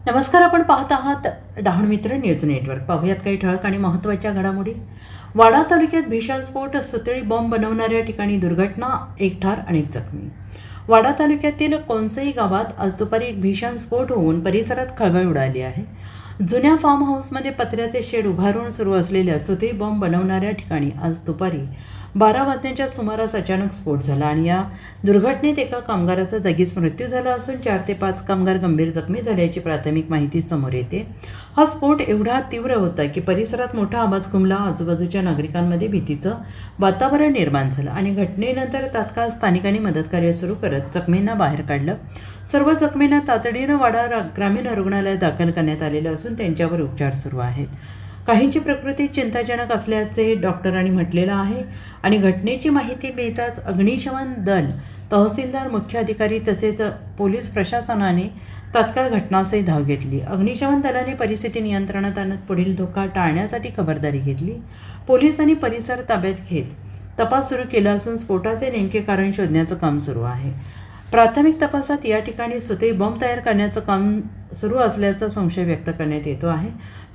नमस्कार, आपण पाहत आहात डहाणू मित्र न्यूज नेटवर्क. पाहूयात काही ठळक आणि महत्त्वाच्या घडामोडी. वाडा तालुक्यात भीषण स्फोट, सुतळी बॉम्ब बनवणाऱ्या ठिकाणी दुर्घटना, एक ठार अनेक जखमी. वाडा तालुक्यातील कोणसई गावात आज दुपारी एक भीषण स्फोट होऊन परिसरात खळबळ उडाली आहे. जुन्या फार्म हाऊसमध्ये पत्र्याचे शेड उभारून सुरू असलेल्या सुतळी बॉम्ब बनवणाऱ्या ठिकाणी आज दुपारी 12 वाजण्याच्या सुमारास अचानक स्फोट झाला आणि या दुर्घटनेत एका कामगाराचा जागीच मृत्यू झाला असून 4 ते 5 कामगार गंभीर जखमी झाल्याची प्राथमिक माहिती समोर येते. हा स्फोट एवढा तीव्र होता की परिसरात मोठा आवाज घुमला. आजूबाजूच्या नागरिकांमध्ये भीतीचं वातावरण निर्माण झालं आणि घटनेनंतर तात्काळ स्थानिकांनी मदतकार्य सुरू करत जखमींना बाहेर काढलं. सर्व जखमींना तातडीनं वाडा ग्रामीण रुग्णालयात दाखल करण्यात आलेलं असून त्यांच्यावर उपचार सुरू आहेत. काहींची प्रकृती चिंताजनक असल्याचे डॉक्टरांनी म्हटलेलं आहे आणि घटनेची माहिती मिळताच अग्निशमन दल, तहसीलदार, मुख्य अधिकारी तसेच पोलीस प्रशासनाने तात्काळ घटनास्थळी धाव घेतली. अग्निशमन दलाने परिस्थिती नियंत्रणात आणत पुढील धोका टाळण्यासाठी खबरदारी घेतली. पोलिसांनी परिसर ताब्यात घेत तपास सुरू केला असून स्फोटाचे नेमके कारण शोधण्याचं काम सुरू आहे. प्राथमिक तपासात या ठिकाणी सुतळी बॉम्ब तयार करण्याचं काम सुरू असल्याचा संशय व्यक्त करण्यात येतो आहे.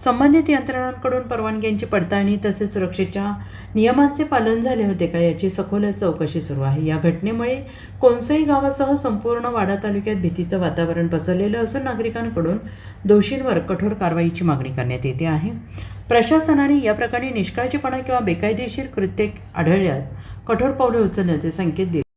संबंधित यंत्रणांकडून परवानग्यांची पडताळणी तसेच सुरक्षेच्या नियमांचे पालन झाले होते का याची सखोल चौकशी सुरू आहे. या घटनेमुळे कोणसई गावासह संपूर्ण वाडा तालुक्यात भीतीचं वातावरण पसरलेलं असून नागरिकांकडून दोषींवर कठोर कारवाईची मागणी करण्यात येते आहे. प्रशासनाने या प्रकरणी निष्काळजीपणा किंवा बेकायदेशीर कृत्ये आढळल्यास कठोर पावले उचलण्याचे संकेत दिले.